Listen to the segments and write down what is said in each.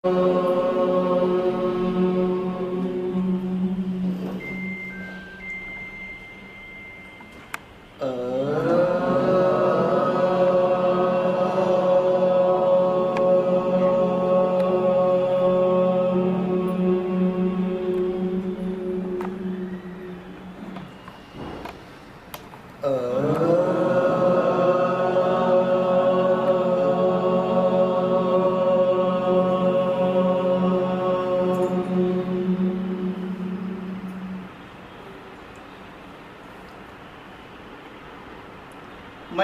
My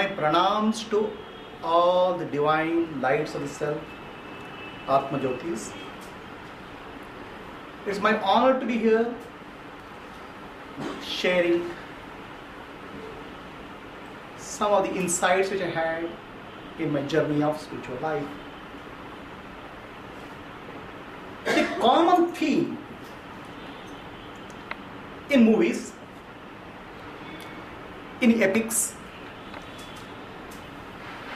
pranams to all the divine lights of the self, Atma Jyotis. It's my honor to be here sharing some of the insights which I had in my journey of spiritual life. The common theme in movies, in epics,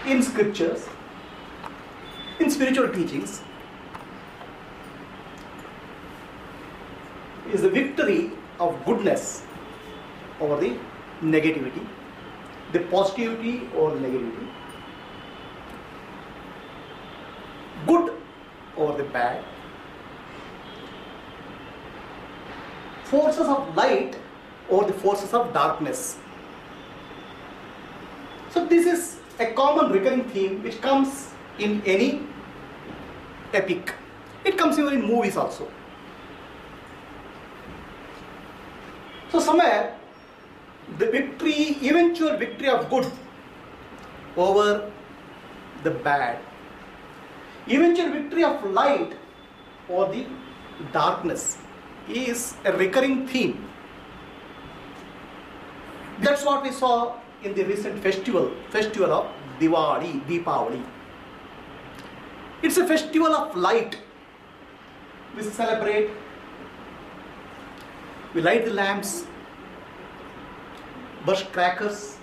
in scriptures, in spiritual teachings, is the victory of goodness over the negativity, the positivity over the negativity, good over the bad, forces of light over the forces of darkness. So this is a common recurring theme which comes in any epic. It comes even in movies also. So somewhere the victory, eventual victory of good over the bad, eventual victory of light over the darkness is a recurring theme. That's what we saw in the recent festival of Deepavali. It's a festival of light. We celebrate, we light the lamps, burst crackers,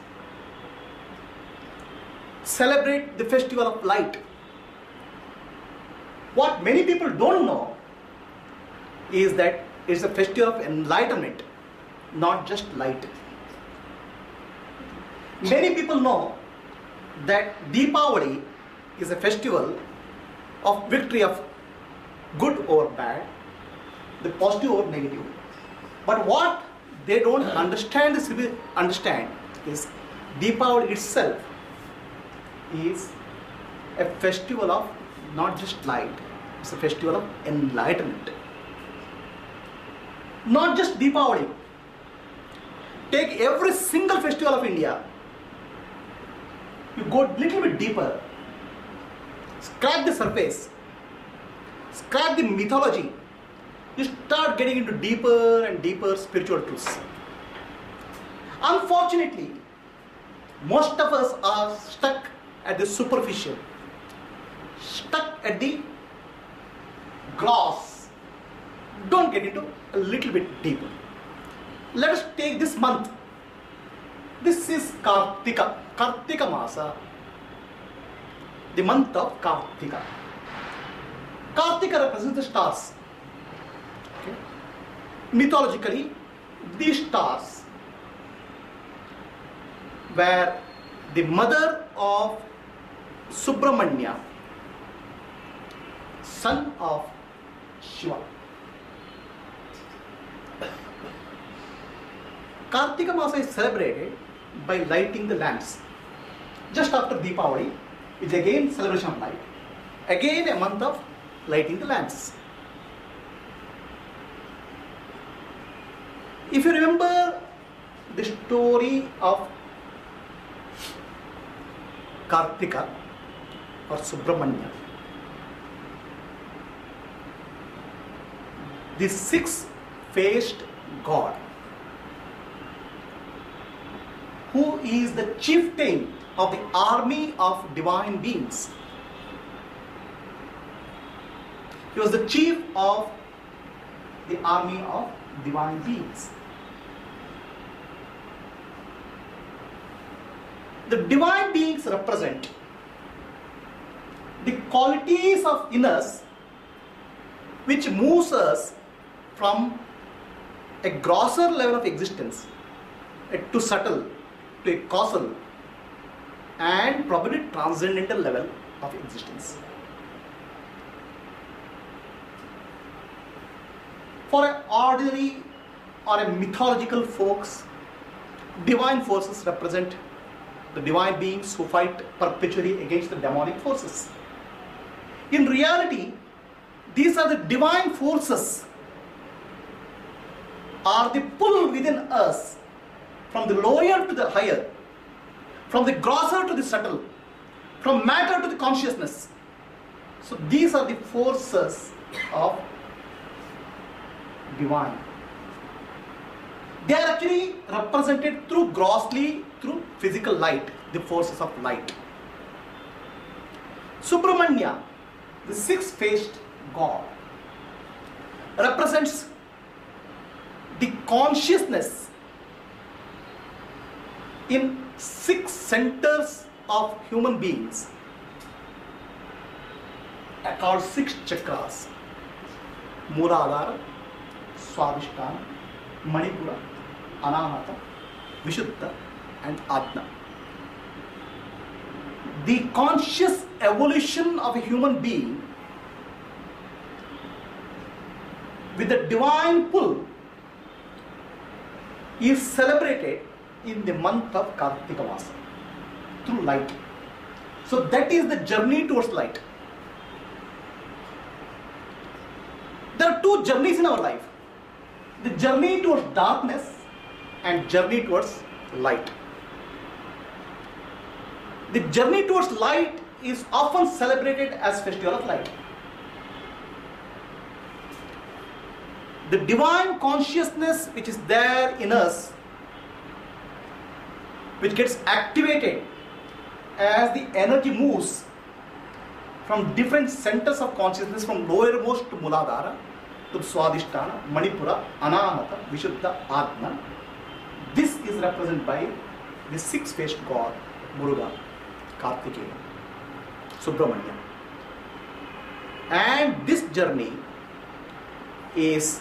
celebrate the festival of light. What many people don't know is that it's a festival of enlightenment, not just light. Many people know that Deepavali is a festival of victory of good over bad, the positive over negative. But what they don't understand is Deepavali itself is a festival of not just light, it's a festival of enlightenment. Not just Deepavali. Take every single festival of India. You go a little bit deeper, scratch the surface, scratch the mythology, you start getting into deeper and deeper spiritual truths. Unfortunately, most of us are stuck at the superficial, stuck at the gloss. Don't get into a little bit deeper. Let us take this month. This is Kartika Masa, the month of Kartika. Kartika represents the stars. Okay. Mythologically, these stars were the mother of Subramanya, son of Shiva. Kartika Masa is celebrated by lighting the lamps. Just after Deepavali, it's again celebration of light. Again a month of lighting the lamps. If you remember the story of Kartika or Subramanya, the six-faced god, who is the chieftain of the army of divine beings. He was the chief of the army of divine beings. The divine beings represent the qualities of in us which moves us from a grosser level of existence to subtle, to a causal and probably transcendental level of existence. For an ordinary or a mythological folks, divine forces represent the divine beings who fight perpetually against the demonic forces. In reality, these are the divine forces are the pull within us from the lower to the higher, from the grosser to the subtle, from matter to the consciousness. So these are the forces of divine. They are actually represented through physical light, the forces of light. Subramanya, the six-faced God, represents the consciousness in 6 centers of human beings, called 6 chakras: Mooladhara, Swadhisthana, Manipura, Anahata, Vishuddha and Ajna. The conscious evolution of a human being with the divine pull is celebrated in the month of Kartika Masa through light. So that is the journey towards light. There are 2 journeys in our life: the journey towards darkness and journey towards light. The journey towards light is often celebrated as Festival of Light. The divine consciousness which is there in us, which gets activated as the energy moves from different centers of consciousness, from lowermost to Mooladhara, to Swadhisthana, Manipura, Anahata, Vishuddha, Ajna. This is represented by the 6-faced God, Muruga, Kartikeya, Subramanya. And this journey is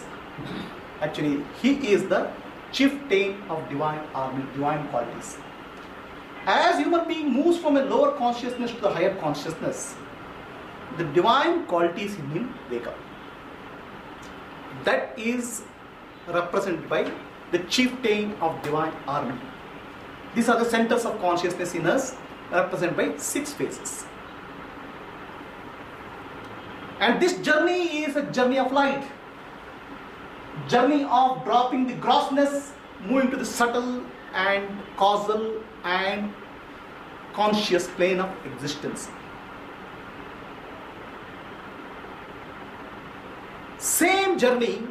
actually, he is the chieftain of divine army, divine qualities. As human being moves from a lower consciousness to the higher consciousness, the divine qualities in him wake up. That is represented by the chieftain of divine army. These are the centers of consciousness in us, represented by 6 phases. And this journey is a journey of light, journey of dropping the grossness, moving to the subtle and causal and conscious plane of existence. Same journey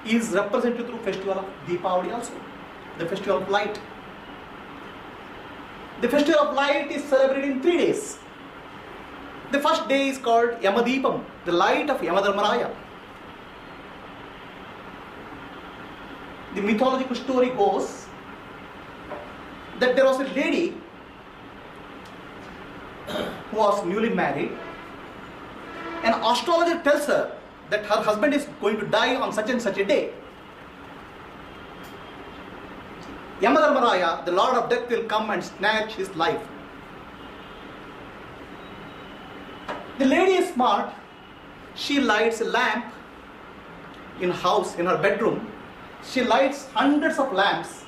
is represented through festival of Deepavali also, the festival of light. The festival of light is celebrated in 3 days. The first day is called Yamadipam, the light of Yamadharmaraya. The mythological story goes that there was a lady who was newly married. An astrologer tells her that her husband is going to die on such and such a day. Yamadharmaraya, the Lord of Death, will come and snatch his life. The lady is smart. She lights a lamp in house, in her bedroom. She lights hundreds of lamps,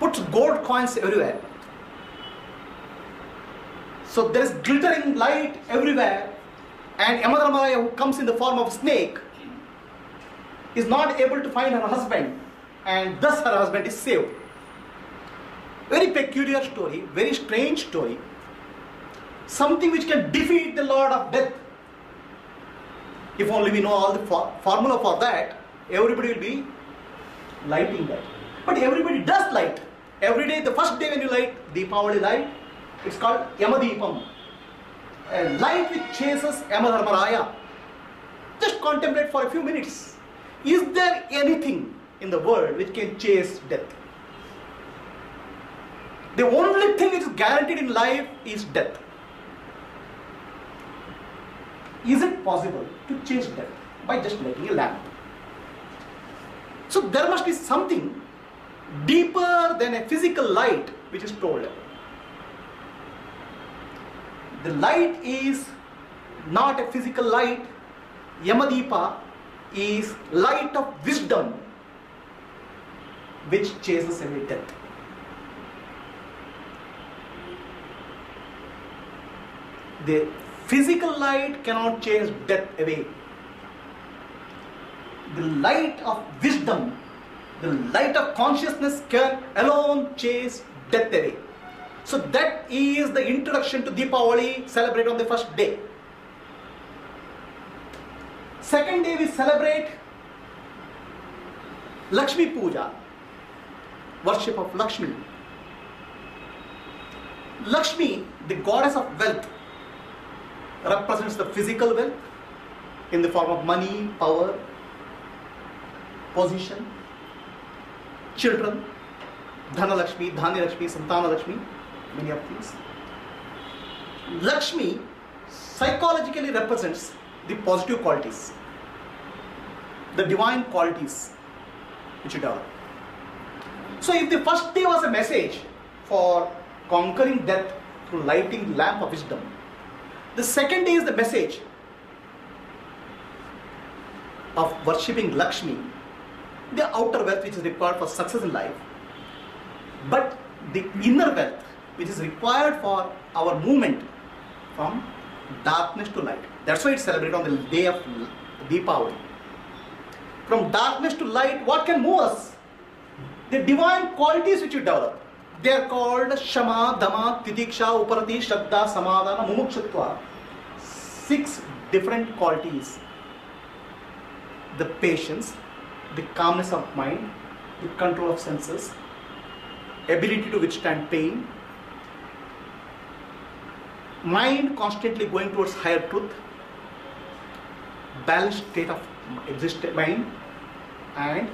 puts gold coins everywhere. So there is glittering light everywhere, and Yamadharmaraya, who comes in the form of a snake, is not able to find her husband, and thus her husband is saved. Very peculiar story, very strange story. Something which can defeat the Lord of Death. If only we know all the formula for that, everybody will be lighting that. But everybody does light. Every day, the first day when you light Deepavali light, it's called Yamadipam. A light which chases Yamadharmaraya. Just contemplate for a few minutes. Is there anything in the world which can chase death? The only thing which is guaranteed in life is death. Is it possible to chase death? by just lighting a lamp. So there must be something deeper than a physical light which is told. The light is not a physical light. Yamadeepa is light of wisdom which chases away death. The physical light cannot chase death away. The light of wisdom, the light of consciousness can alone chase death away. So that is the introduction to Deepavali, celebrated on the first day. Second day we celebrate Lakshmi Puja, worship of Lakshmi. Lakshmi, the goddess of wealth, represents the physical wealth in the form of money, power, position, children, Dhana Lakshmi, Dhanya Lakshmi, Santana Lakshmi, many of these. Lakshmi psychologically represents the positive qualities, the divine qualities which you develop. So if the first day was a message for conquering death through lighting the lamp of wisdom, the second day is the message of worshipping Lakshmi, the outer wealth which is required for success in life, but the inner wealth which is required for our movement from darkness to light. That's why it's celebrated on the day of Deepavali. From darkness to light, what can move us? The divine qualities which you develop. They are called Shama, Dhamma, Titiksha, Uparati, Shraddha, Samadhana, Mumukshutva. 6 different qualities. The patience, the calmness of mind, the control of senses, ability to withstand pain, mind constantly going towards higher truth, balanced state of mind, and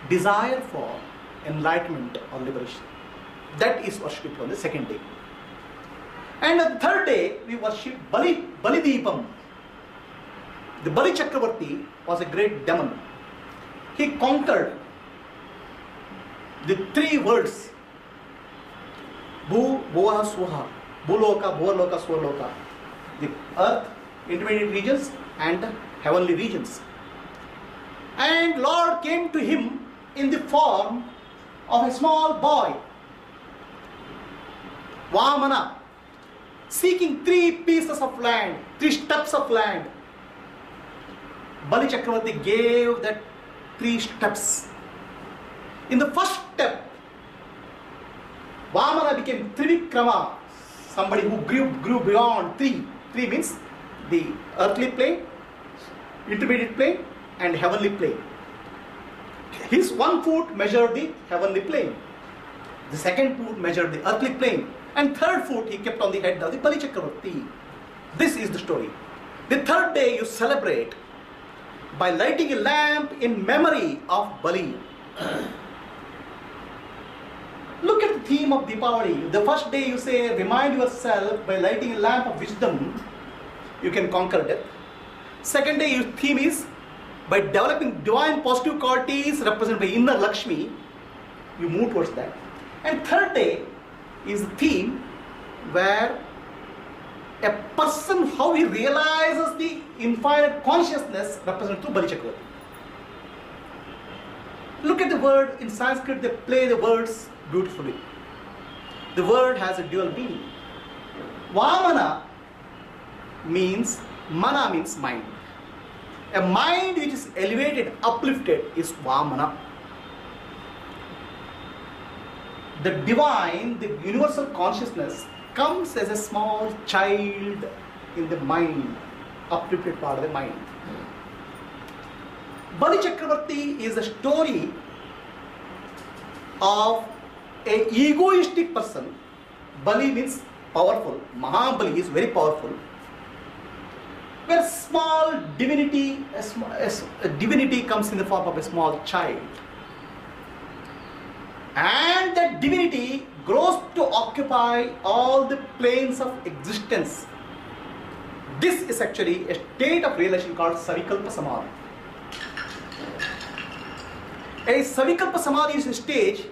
desire for enlightenment or liberation. That is worshipped on the second day. And on the third day, we worship Bali Deepam. The Bali Chakravarti was a great demon. He conquered the 3 worlds: Bhu, Bhuva, Swaha, Bhuloka, Bhuvarloka, Swarloka, the earth, intermediate regions, and heavenly regions. And Lord came to him in the form of a small boy, Vamana, seeking 3 pieces of land, 3 steps of land. Bali Chakravarti gave that 3 steps. In the first step, Vamana became Trivikrama, somebody who grew beyond 3. 3 means the earthly plane, intermediate plane, and heavenly plane. His 1 foot measured the heavenly plane. The 2nd foot measured the earthly plane. And 3rd foot he kept on the head of the Bali Chakravarti. This is the story. The 3rd day you celebrate by lighting a lamp in memory of Bali. Look at the theme of Deepavali. The first day you say, remind yourself by lighting a lamp of wisdom, you can conquer death. Second day your theme is, by developing divine positive qualities represented by inner Lakshmi, you move towards that. And third day is the theme where a person, how he realizes the infinite consciousness represented through Bali Chakravarti. Look at the word in Sanskrit, they play the words beautifully. The word has a dual meaning. Vamana means, mana means mind. A mind which is elevated, uplifted is Vamana. The divine, the universal consciousness comes as a small child in the mind, uplifted part of the mind. Bali Chakravarti is a story of an egoistic person. Bali means powerful. Mahabali is very powerful. Where small divinity, a divinity comes in the form of a small child. And that divinity grows to occupy all the planes of existence. This is actually a state of realization called Savikalpa Samadhi. A Savikalpa Samadhi is a stage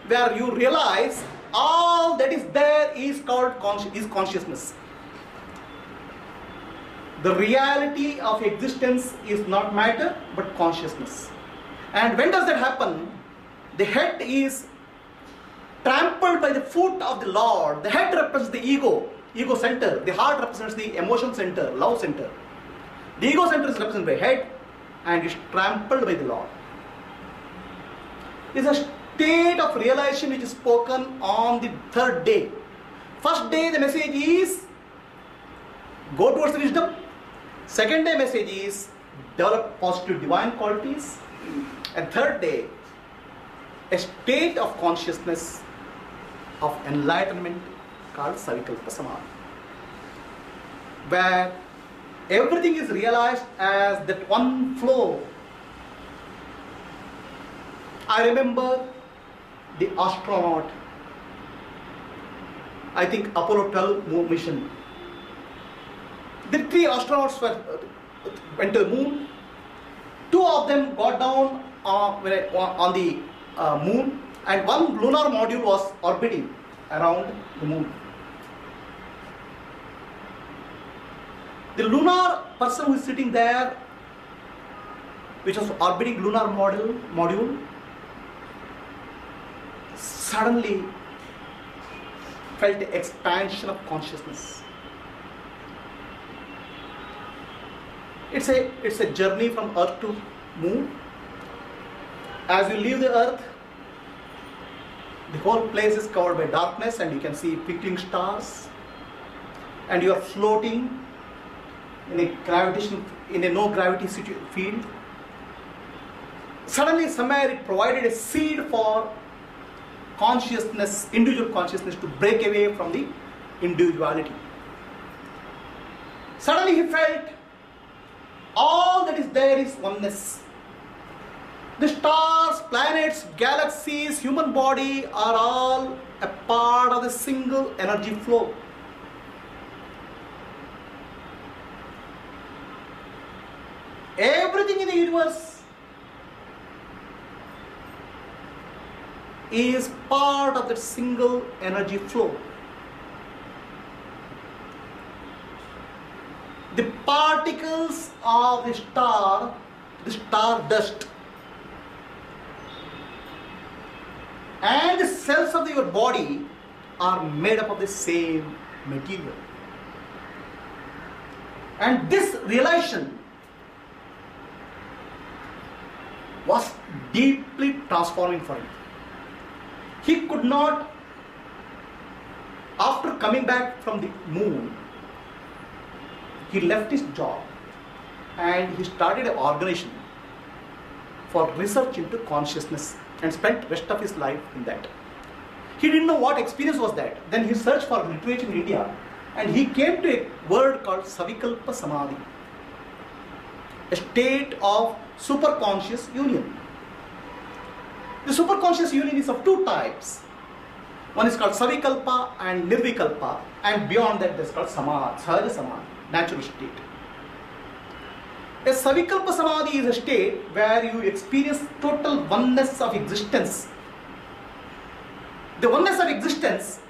where you realize all that is there is called consciousness. The reality of existence is not matter but consciousness. And when does that happen? The head is trampled by the foot of the Lord. The head represents the ego center. The heart represents the emotion center, love center. The ego center is represented by head and is trampled by the Lord. It is a state of realization which is spoken on the third day. First day the message is go towards the wisdom. Second day message is develop positive divine qualities. And third day, a state of consciousness of enlightenment called Savikalpa Samadhi, where everything is realized as that one flow. I remember the astronaut, I think Apollo 12 moon mission. The 3 astronauts went to the moon. 2 of them got down on the moon, and 1 lunar module was orbiting around the moon. The lunar person who is sitting there, which was orbiting lunar module, suddenly felt the expansion of consciousness. It's a journey from earth to moon. As you leave the earth, the whole place is covered by darkness and you can see twinkling stars, and you are floating in a no gravity field. Suddenly somewhere it provided a seed for consciousness, individual consciousness, to break away from the individuality. Suddenly he felt all that is there is oneness. The stars, planets, galaxies, human body are all a part of the single energy flow. Everything in the universe is part of that single energy flow. The particles of the star dust, and the cells of your body are made up of the same material. And this realization was deeply transforming for him. He could not, after coming back from the moon, he left his job and he started an organization for research into consciousness and spent rest of his life in that. He didn't know what experience was that. Then he searched for literature in India and he came to a word called Savikalpa Samadhi, a state of superconscious union. The superconscious union is of 2 types. One is called Savikalpa and Nirvikalpa, and beyond that there is called Samadhi, Sahaja Samadhi, natural state. A Savikalpa Samadhi is a state where you experience total oneness of existence. The oneness of existence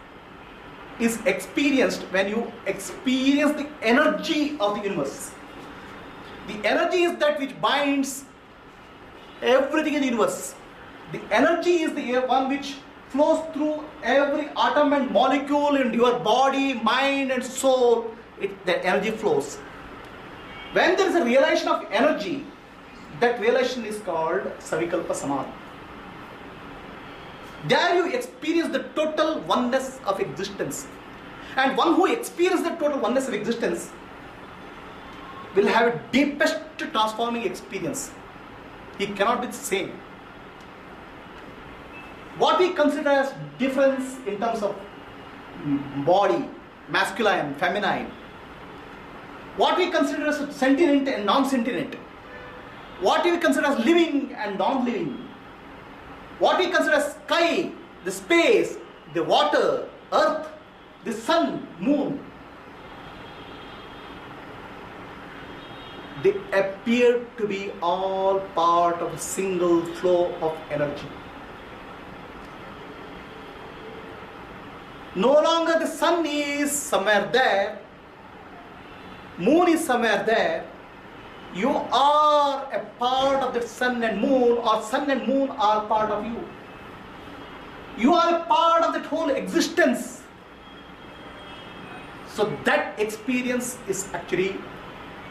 is experienced when you experience the energy of the universe. The energy is that which binds everything in the universe. The energy is the one which flows through every atom and molecule in your body, mind and soul. The energy flows. When there is a realization of energy, that realization is called Savikalpa Samadhi. There you experience the total oneness of existence. And one who experiences the total oneness of existence will have a deepest transforming experience. He cannot be the same. What we consider as difference in terms of body, masculine, feminine, what we consider as sentient and non-sentient, what we consider as living and non-living, what we consider as sky, the space, the water, earth, the sun, moon, they appear to be all part of a single flow of energy. No longer the sun is somewhere there, moon is somewhere there. You are a part of the sun and moon, or sun and moon are part of you. You are a part of that whole existence. So that experience is actually,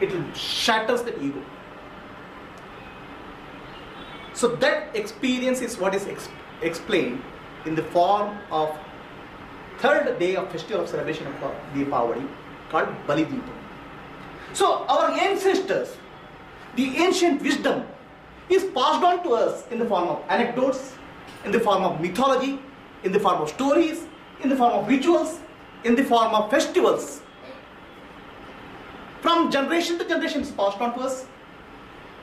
it shatters the ego. So that experience is what is explained in the form of third day of festival of celebration of Deepavali called Bali Deepam. So our ancestors, the ancient wisdom is passed on to us in the form of anecdotes, in the form of mythology, in the form of stories, in the form of rituals, in the form of festivals. From generation to generation it's passed on to us.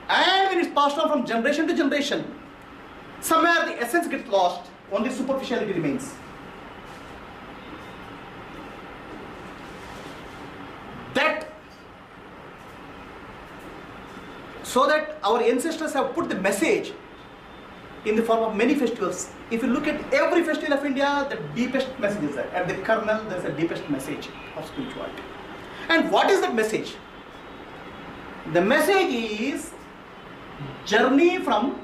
And when it's passed on from generation to generation, somewhere the essence gets lost, only superficiality remains. So that our ancestors have put the message in the form of many festivals. If you look at every festival of India, the deepest message is there. At the kernel, there is the deepest message of spirituality. And what is that message? The message is journey from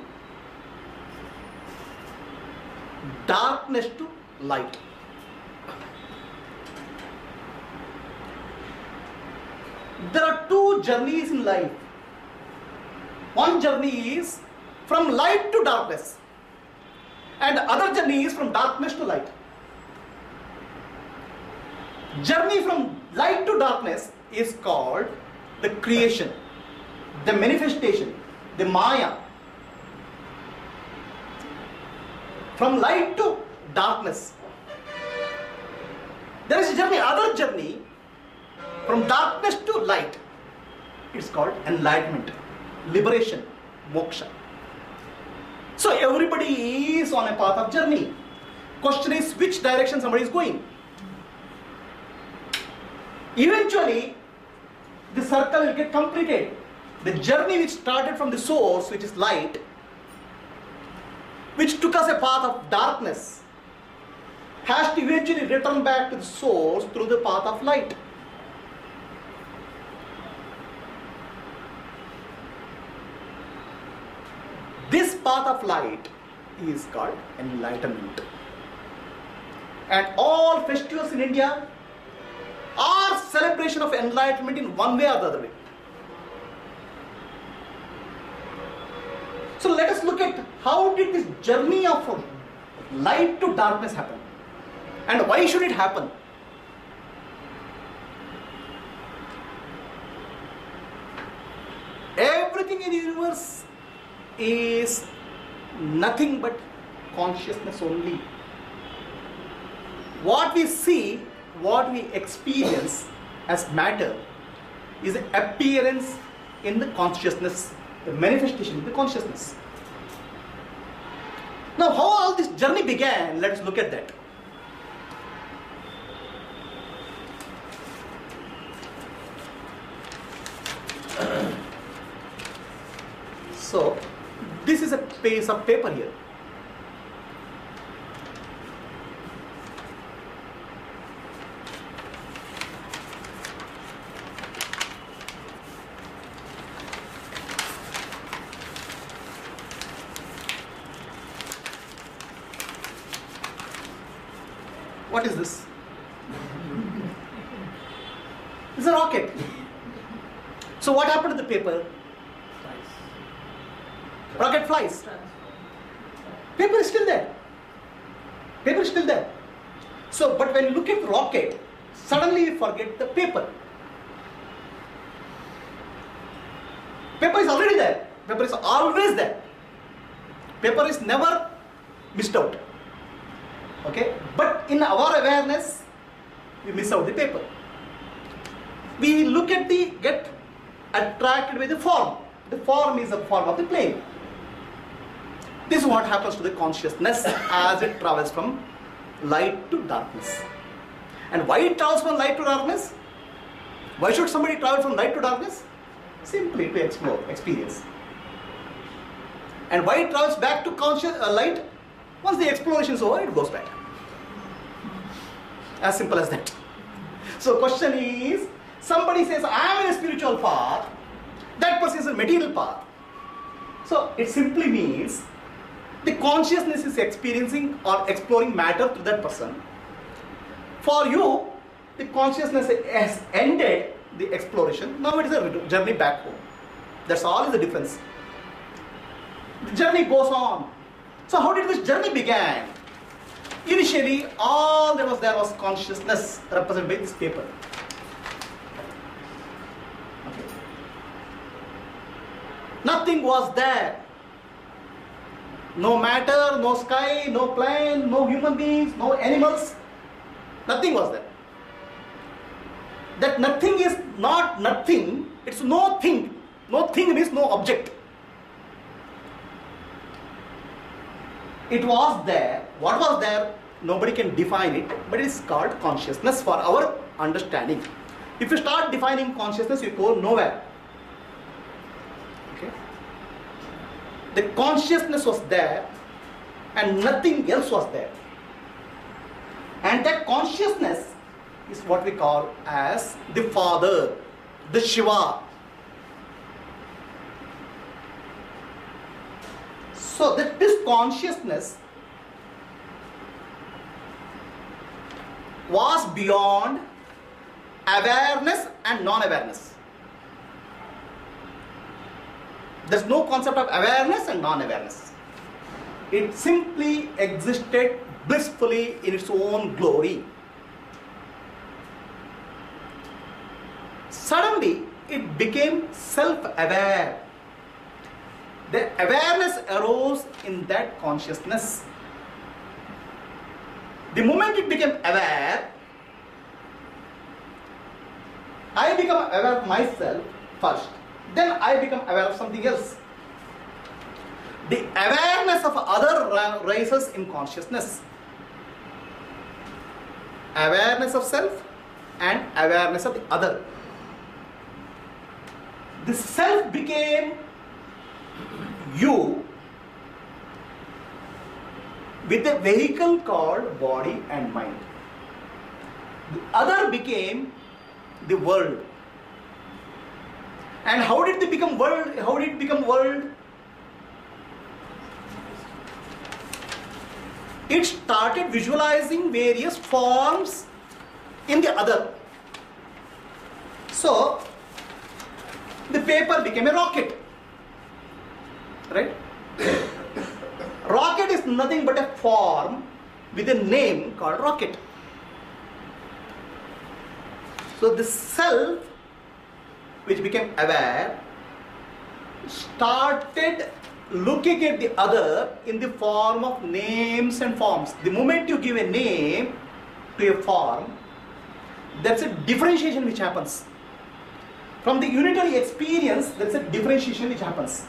darkness to light. There are two journeys in life. One journey is from light to darkness, and the other journey is from darkness to light. Journey from light to darkness is called the creation, the manifestation, the Maya. From light to darkness. There is a journey, other journey from darkness to light. It's called enlightenment, liberation, moksha. So everybody is on a path of journey. Question is which direction somebody is going. Eventually, the circle will get completed. The journey which started from the source, which is light, which took us a path of darkness, has to eventually return back to the source through the path of light. This path of light is called enlightenment. And all festivals in India are celebration of enlightenment in one way or the other way. So let us look at how did this journey of light to darkness happen, and why should it happen? Everything in the universe is nothing but consciousness only. What we see, what we experience as matter is an appearance in the consciousness, the manifestation in the consciousness. Now, how all this journey began, let us look at that. So, this is a piece of paper here. What is this? It's a rocket. So what happened to the paper? Rocket flies. Paper is still there. Paper is still there. So, but when you look at the rocket, suddenly you forget the paper. Paper is already there. Paper is always there. Paper is never missed out. Okay? But in our awareness, we miss out the paper. We look at get attracted with the form. The form is the form of the plane. This is what happens to the consciousness as it travels from light to darkness. And why it travels from light to darkness? Why should somebody travel from light to darkness? Simply to explore, experience. And why it travels back to conscious light? Once the exploration is over, it goes back. As simple as that. So question is, somebody says, I am in a spiritual path, that person is a material path. So it simply means the consciousness is experiencing or exploring matter through that person. For you, the consciousness has ended the exploration. Now it is a journey back home. That's all is the difference. The journey goes on. So how did this journey begin? Initially, all there was consciousness represented by this paper. Okay. Nothing was there. No matter, no sky, no plane, no human beings, no animals. Nothing was there. That nothing is not nothing, it's no thing. No thing means no object. It was there. What was there? Nobody can define it, but it is called consciousness for our understanding. If you start defining consciousness, you go nowhere. Okay? The consciousness was there and nothing else was there. And that consciousness is what we call as the Father, the Shiva. So that this consciousness was beyond awareness and non-awareness. There's no concept of awareness and non-awareness. It simply existed blissfully in its own glory. Suddenly, it became self-aware. The awareness arose in that consciousness. The moment it became aware, I become aware of myself first. Then I become aware of something else. The awareness of other rises in consciousness. Awareness of self and awareness of the other. The self became you with a vehicle called body and mind. The other became the world. And how did it become world? How did it become world? It started visualizing various forms in the other. So, the paper became a rocket. Right? Rocket is nothing but a form with a name called rocket. So the self, which became aware, started looking at the other in the form of names and forms. The moment you give a name to a form, that's a differentiation which happens. From the unitary experience, that's a differentiation which happens.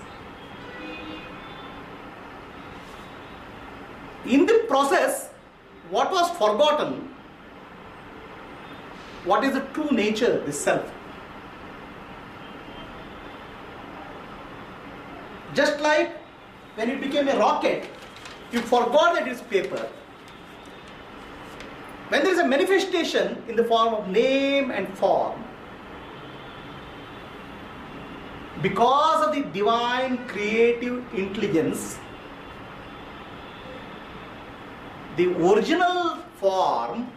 In the process, what was forgotten? What is the true nature, the self? Just like when it became a rocket, you forgot that it is paper. When there is a manifestation in the form of name and form, because of the divine creative intelligence, the original form,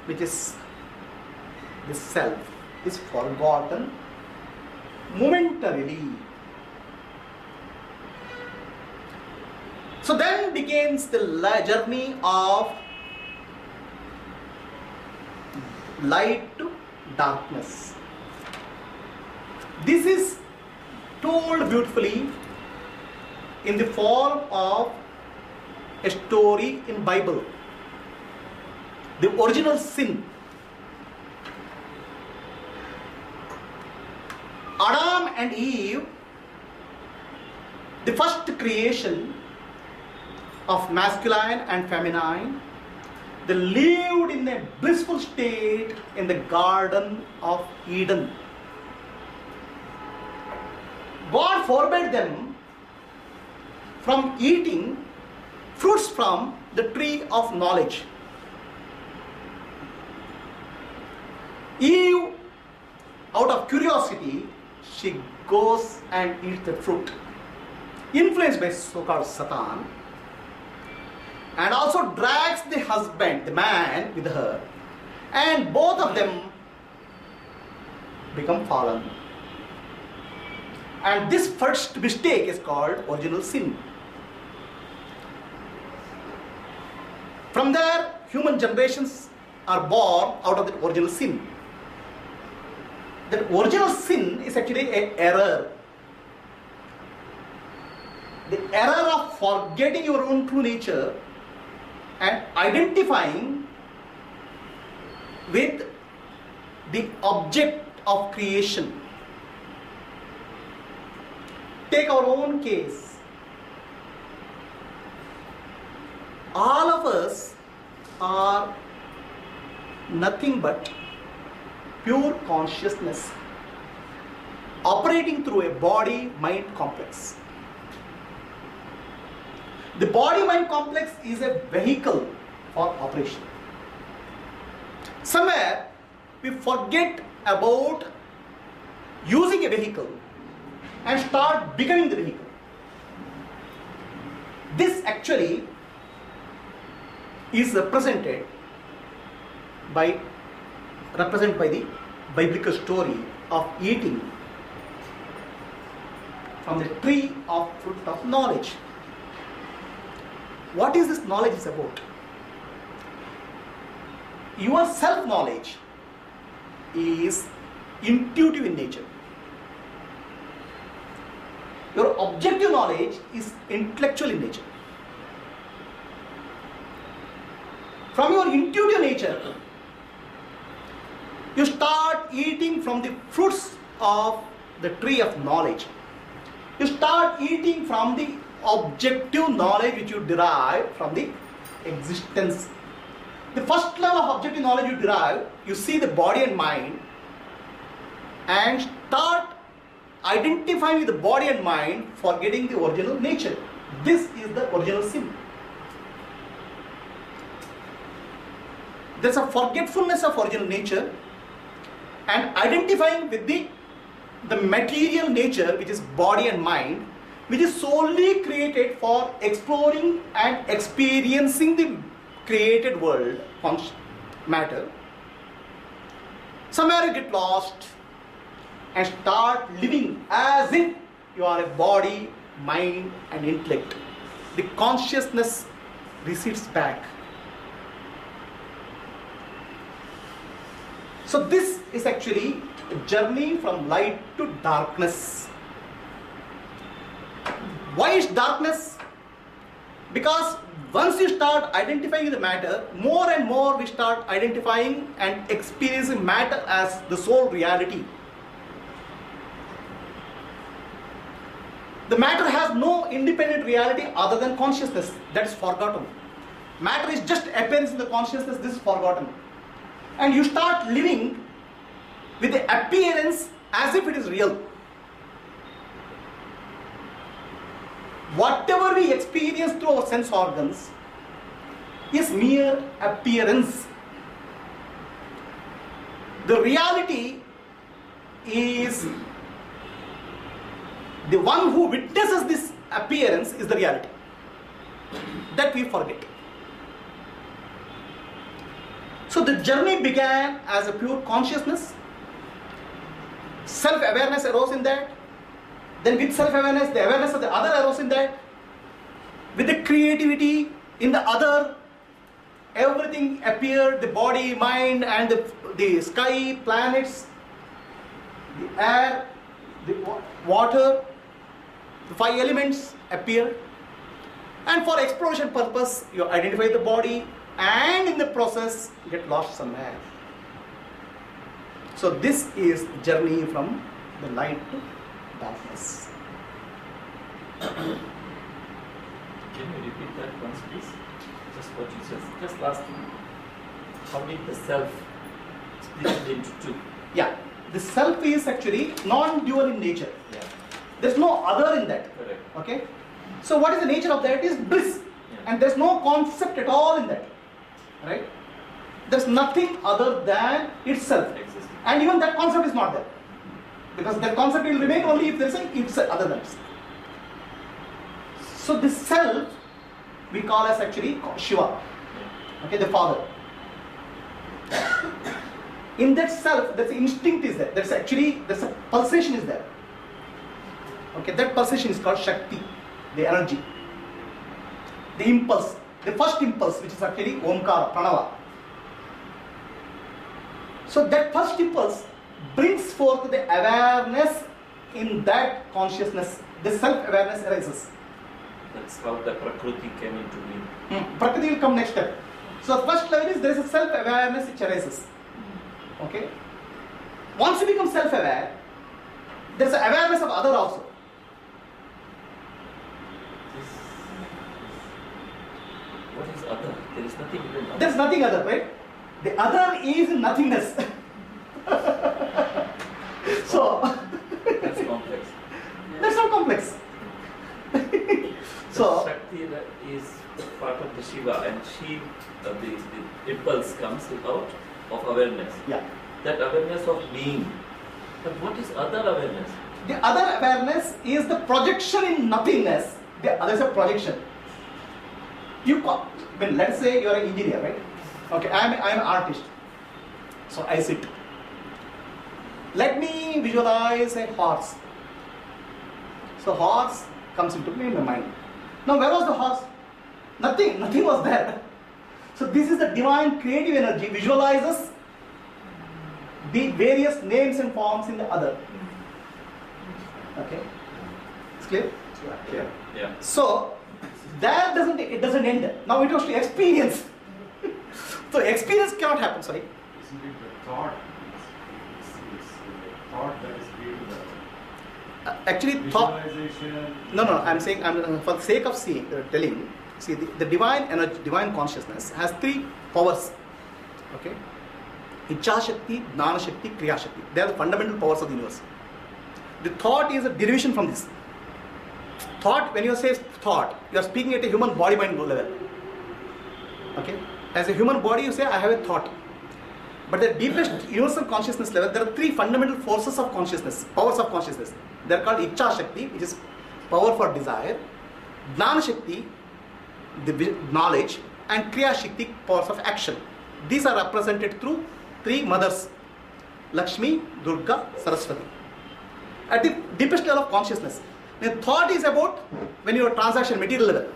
which is the self, is forgotten momentarily. So then begins the journey of light to darkness. This is told beautifully in the form of a story in Bible. The original sin. Adam and Eve, the first creation of masculine and feminine, they lived in a blissful state in the Garden of Eden. God forbade them from eating fruits from the tree of knowledge. Eve, out of curiosity, she goes and eats the fruit, influenced by so-called Satan, and also drags the husband, the man, with her, and both of them become fallen. And this first mistake is called original sin. From there, human generations are born out of the original sin. That original sin is actually an error. The error of forgetting your own true nature and identifying with the object of creation. Take our own case. All of us are nothing but pure consciousness operating through a body-mind complex. The body-mind complex is a vehicle for operation. Somewhere we forget about using a vehicle and start becoming the vehicle. This actually is represented by the biblical story of eating from the tree of fruit of knowledge. What is this knowledge is about? Your self-knowledge is intuitive in nature. Your objective knowledge is intellectual in nature. From your intuitive nature, you start eating from the fruits of the tree of knowledge. You start eating from the objective knowledge which you derive from the existence. The first level of objective knowledge you derive, you see the body and mind and start identifying with the body and mind, forgetting the original nature. This is the original sin. There's a forgetfulness of original nature and identifying with the material nature, which is body and mind, which is solely created for exploring and experiencing the created world, matter. Somewhere you get lost and start living as if you are a body, mind and intellect. The consciousness recedes back. So this is actually a journey from light to darkness. Why is darkness? Because once you start identifying the matter, more and more we start identifying and experiencing matter as the sole reality. The matter has no independent reality other than consciousness. That is forgotten. Matter is just appearance in the consciousness. This is forgotten. And you start living with the appearance as if it is real. Whatever we experience through our sense organs is mere appearance. The reality is the one who witnesses this appearance is the reality. That we forget. So the journey began as a pure consciousness. Self-awareness arose in that. Then with self-awareness, the awareness of the other arose in that. With the creativity in the other, everything appeared, the body, mind and the sky, planets, the air, the water, the 5 elements appeared. And for exploration purpose, you identify the body and in the process get lost somewhere. So this is the journey from the light to darkness. Can you repeat that once, please? Just what you said, just last one. How did the self split into two? Yeah, the self is actually non-dual in nature. Yeah. There's no other in that. Correct. Okay? So what is the nature of that? It is bliss. Yeah. And there's no concept at all in that. Right? There's nothing other than itself. Existing. And even that concept is not there. Because that concept will remain only if there is a itself other than itself. So this self we call as actually Shiva. Okay, the father. In that self, there's instinct is there. There's a pulsation is there. Okay, that pulsation is called Shakti, the energy. The impulse, the first impulse, which is actually Omkara, Pranava. So that first impulse brings forth the awareness in that consciousness. The self-awareness arises. That's how the Prakriti came into being. Prakriti will come next step. So the first level is there is a self-awareness which arises. Okay. Once you become self-aware, there is an awareness of other also. What is other? There is nothing even other. There is nothing other, right? The other is nothingness. So That's complex. that's not complex. So Shakti is part of the Shiva, and she, the impulse comes out of awareness. yeah. That awareness of being. But what is other awareness? The other awareness is the projection in nothingness. The other is a projection. Let's say you are an engineer, right? Okay, I am an artist. So I sit. Let me visualize a horse. So horse comes into my mind. Now where was the horse? Nothing was there. So this is the divine creative energy visualizes the various names and forms in the other. Okay, it's clear? Yeah. Yeah. So that it doesn't end. Now it was to experience. So experience cannot happen. Sorry. Isn't it the thought? It's the thought that is creating the Actually, thought. visualization. No. I'm saying, for the sake of telling. See, the divine energy, divine consciousness has three powers. Okay. Ichha Shakti, Jnana Shakti, Kriya Shakti. They are the fundamental powers of the universe. The thought is a derivation from this. Thought, when you say thought, you are speaking at a human body mind level. Okay? As a human body, you say, I have a thought. But the deepest universal consciousness level, there are three fundamental forces of consciousness, powers of consciousness. They are called Ichha Shakti, which is power for desire, Jnana Shakti, the knowledge, and Kriya Shakti, powers of action. These are represented through three mothers, Lakshmi, Durga, Saraswati. At the deepest level of consciousness. The thought is about when you are transaction material level.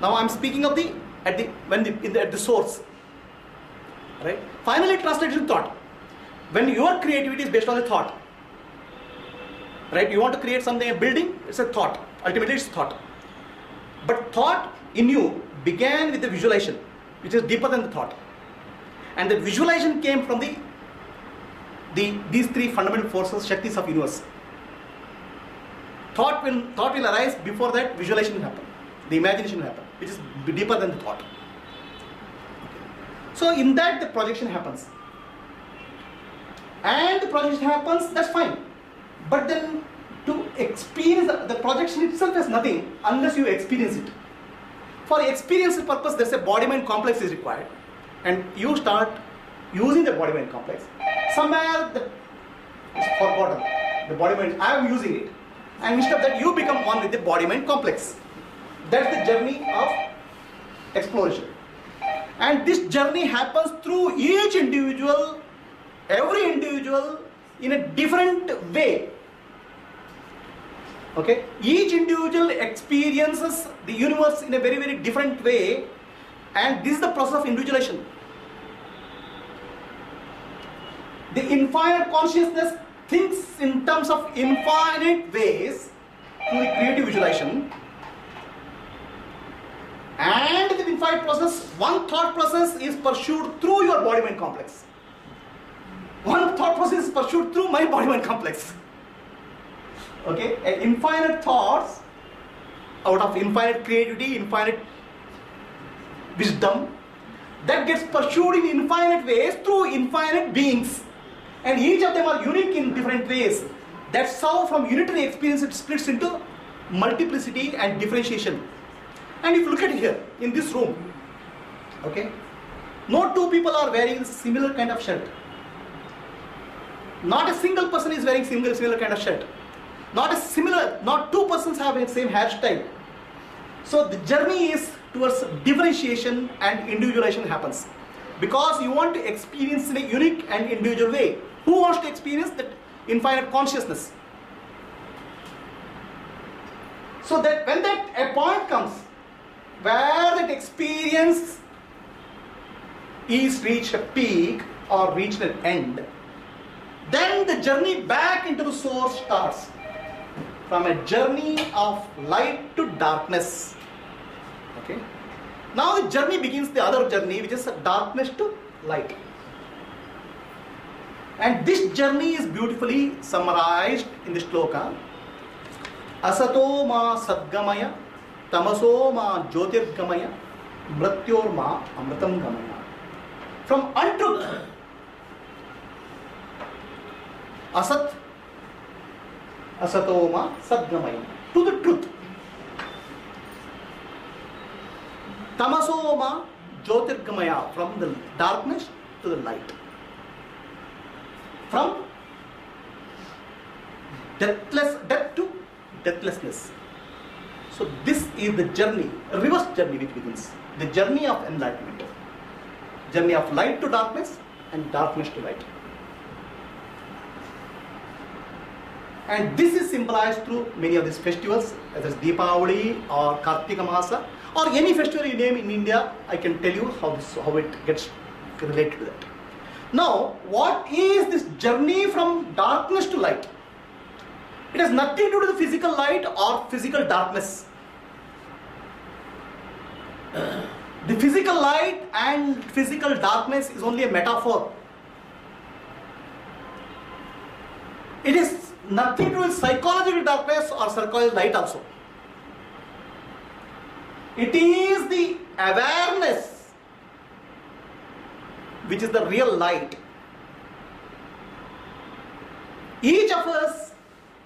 Now I am speaking of at the source. Right? Finally translated to thought. When your creativity is based on a thought. Right? You want to create something, a building, it's a thought. Ultimately it's thought. But thought in you began with the visualization, which is deeper than the thought. And the visualization came from these three fundamental forces, Shaktis of universe. Thought will arise, before that visualization will happen. The imagination will happen, which is deeper than the thought. So in that the projection happens. And the projection happens, that's fine. But then to experience the projection itself is nothing unless you experience it. For experience purpose, there's a body-mind complex is required. And you start using the body-mind complex. Somewhere it's forgotten. The body-mind, I am using it. And instead of that, you become one with the body-mind complex. That's the journey of exploration. And this journey happens through each individual, every individual in a different way. Okay? Each individual experiences the universe in a very, very different way. And this is the process of individuation. The infinite consciousness thinks in terms of infinite ways through the creative visualization. And the infinite process, one thought process is pursued through your body-mind complex. One thought process is pursued through my body-mind complex. Okay? Infinite thoughts out of infinite creativity, infinite wisdom, that gets pursued in infinite ways through infinite beings. And each of them are unique in different ways. That's how from unitary experience it splits into multiplicity and differentiation. And if you look at here, in this room, okay, no two people are wearing similar kind of shirt. Not a single person is wearing similar kind of shirt. Not two persons have the same hairstyle. So the journey is towards differentiation and individualization happens. Because you want to experience in a unique and individual way. Who wants to experience that infinite consciousness? So that when that a point comes where that experience is reached a peak or reached an end, then the journey back into the source starts. From a journey of light to darkness. Okay. Now the journey begins, the other journey, which is darkness to light. And this journey is beautifully summarized in the shloka. Asato ma sadgamaya, tamaso ma jyotirgamaya, mrityor ma amritam gamaya. From untruth, asat, asato ma sadgamaya, to the truth. Tamaso ma jyotirgamaya, from the darkness to the light. From death to deathlessness. So this is the journey, a reverse journey which begins. The journey of enlightenment. Journey of light to darkness and darkness to light. And this is symbolized through many of these festivals, whether it's Deepavali or Kartika Mahasa, or any festival you name in India. I can tell you how it gets related to that. Now, what is this journey from darkness to light? It has nothing to do with the physical light or physical darkness. The physical light and physical darkness is only a metaphor. It is nothing to do with psychological darkness or psychological light also. It is the awareness which is the real light. Each of us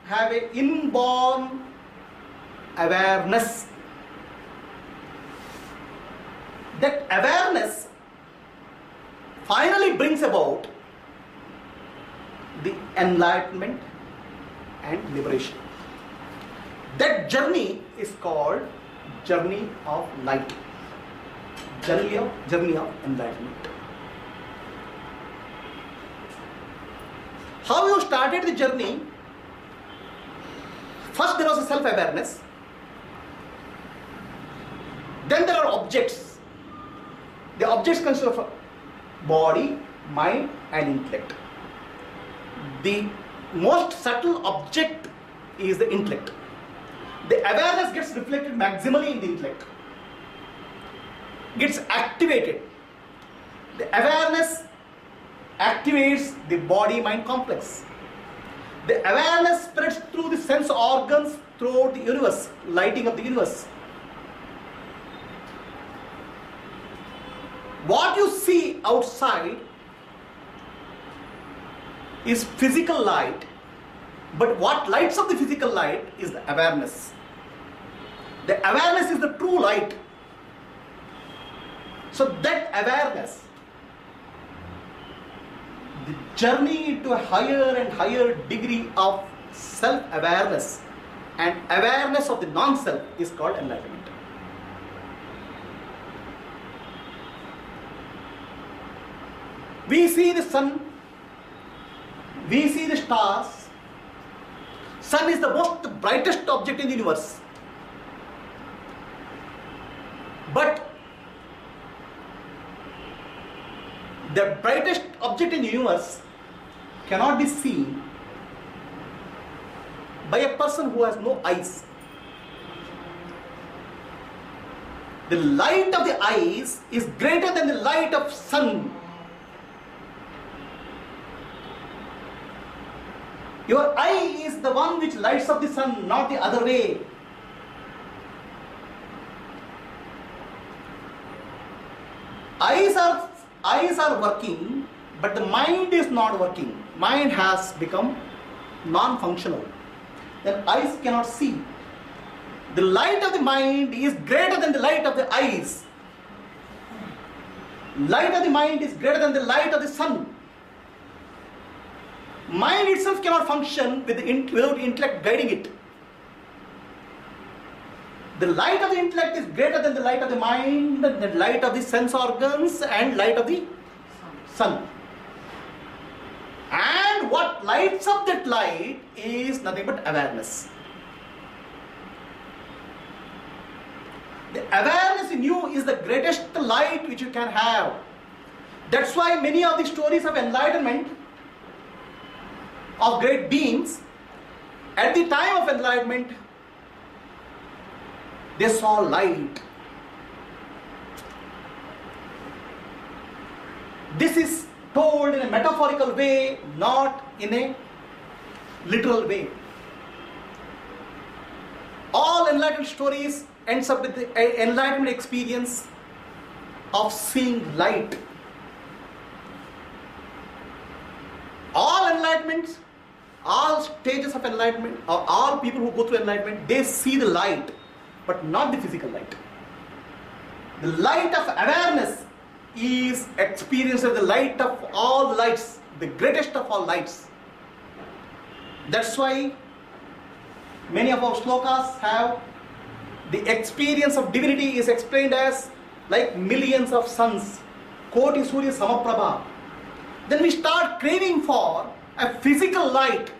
have an inborn awareness. That awareness finally brings about the enlightenment and liberation. That journey is called journey of light, journey of enlightenment. How you started the journey? First there was a self-awareness. Then there are objects. The objects consist of body, mind and intellect. The most subtle object is the intellect. The awareness gets reflected maximally in the intellect. Gets activated. The awareness activates the body-mind complex. The awareness spreads through the sense organs throughout the universe, lighting up the universe. What you see outside is physical light, but what lights up the physical light is the awareness. The awareness is the true light. So that awareness, the journey to a higher and higher degree of self-awareness and awareness of the non-self is called enlightenment. We see the sun, we see the stars. Sun is the most brightest object in the universe. But the brightest object in the universe cannot be seen by a person who has no eyes. The light of the eyes is greater than the light of sun. Your eye is the one which lights up the sun, not the other way. Eyes are working, but the mind is not working. Mind has become non-functional. Then eyes cannot see. The light of the mind is greater than the light of the eyes. Light of the mind is greater than the light of the sun. Mind itself cannot function without intellect guiding it. The light of the intellect is greater than the light of the mind, the light of the sense organs, and light of the sun. And what lights up that light is nothing but awareness. The awareness in you is the greatest light which you can have. That's why many of the stories of enlightenment of great beings, at the time of enlightenment, they saw light. This is told in a metaphorical way, not in a literal way. All enlightenment stories ends up with the enlightenment experience of seeing light. All enlightenments, all stages of enlightenment, or all people who go through enlightenment, they see the light, but not the physical light. The light of awareness is experienced as the light of all lights, the greatest of all lights. That's why many of our slokas have the experience of divinity is explained as like millions of suns, Koti Surya Samaprabha. Then we start craving for a physical light.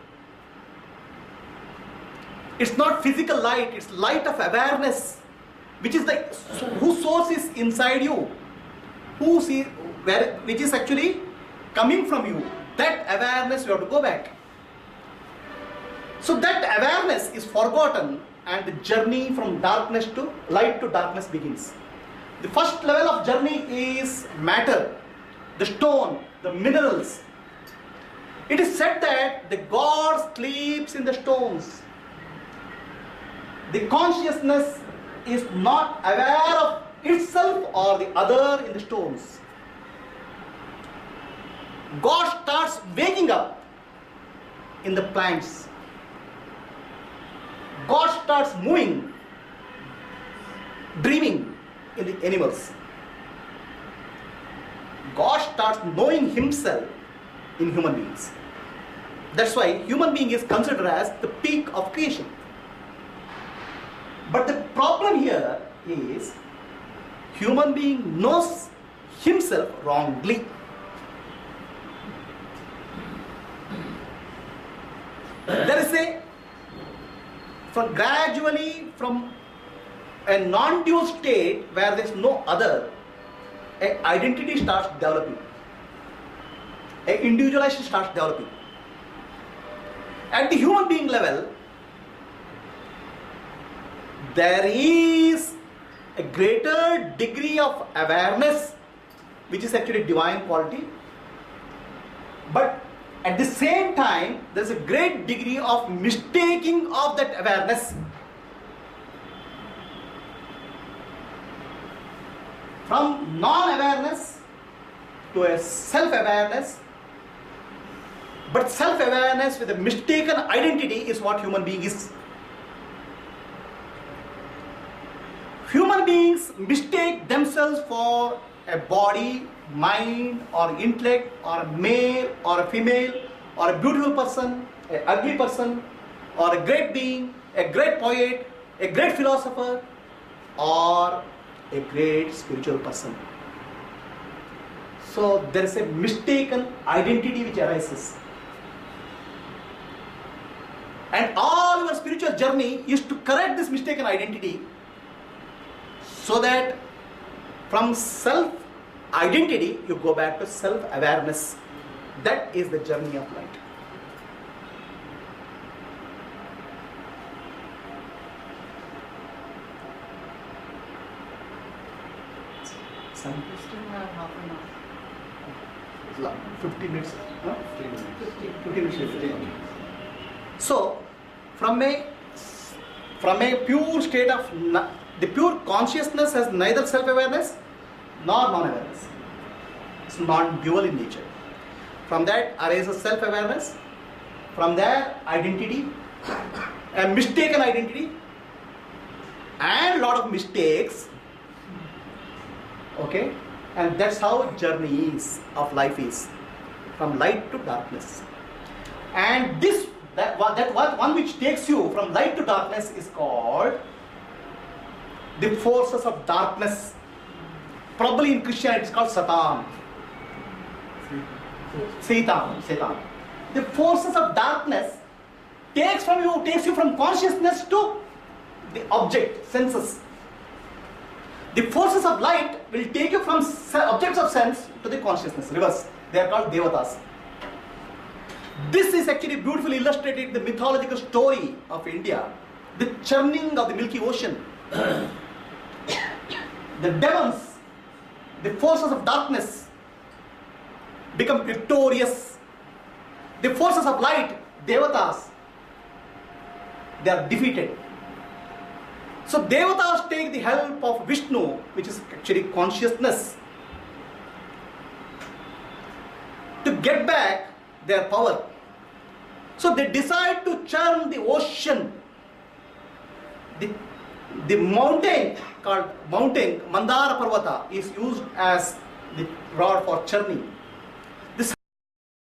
It's not physical light, it's light of awareness, which is the whose source is inside you, which is actually coming from you. That awareness you have to go back. So that awareness is forgotten, and the journey from darkness to light to darkness begins. The first level of journey is matter, the stone, the minerals. It is said that the God sleeps in the stones. The consciousness is not aware of itself or the other in the stones. God starts waking up in the plants. God starts moving, dreaming in the animals. God starts knowing himself in human beings. That's why human being is considered as the peak of creation. But the problem here is human being knows himself wrongly. There is gradually from a non-dual state where there is no other, an identity starts developing. An individualization starts developing. At the human being level, there is a greater degree of awareness, which is actually divine quality. But at the same time, there is a great degree of mistaking of that awareness. From non-awareness to a self-awareness, but self-awareness with a mistaken identity is what human being is. Human beings mistake themselves for a body, mind, or intellect, or a male, or a female, or a beautiful person, an ugly person, or a great being, a great poet, a great philosopher, or a great spiritual person. So there is a mistaken identity which arises. And all your spiritual journey is to correct this mistaken identity, so that from self-identity you go back to self-awareness. That is the journey of light. We still have half an hour. 15 minutes. Huh? 15 minutes. 15 minutes. 15 minutes. So, from a pure state of the pure consciousness has neither self-awareness nor non-awareness. It's non-dual in nature. From that arises self-awareness, from their identity, a mistaken identity, and lot of mistakes. Okay, and that's how journey of life is, from light to darkness. And that one which takes you from light to darkness is called the forces of darkness. Probably in Christianity it's called Satan. Satan. The forces of darkness takes you from consciousness to the object, senses. The forces of light will take you from objects of sense to the consciousness, reverse. They are called devatas. This is actually beautifully illustrated in the mythological story of India, the churning of the Milky Ocean. The demons, the forces of darkness, become victorious. The forces of light, devatas, they are defeated. So devatas take the help of Vishnu, which is actually consciousness, to get back their power. So they decide to churn the ocean. The mountain called Mandara Parvata is used as the rod for churning.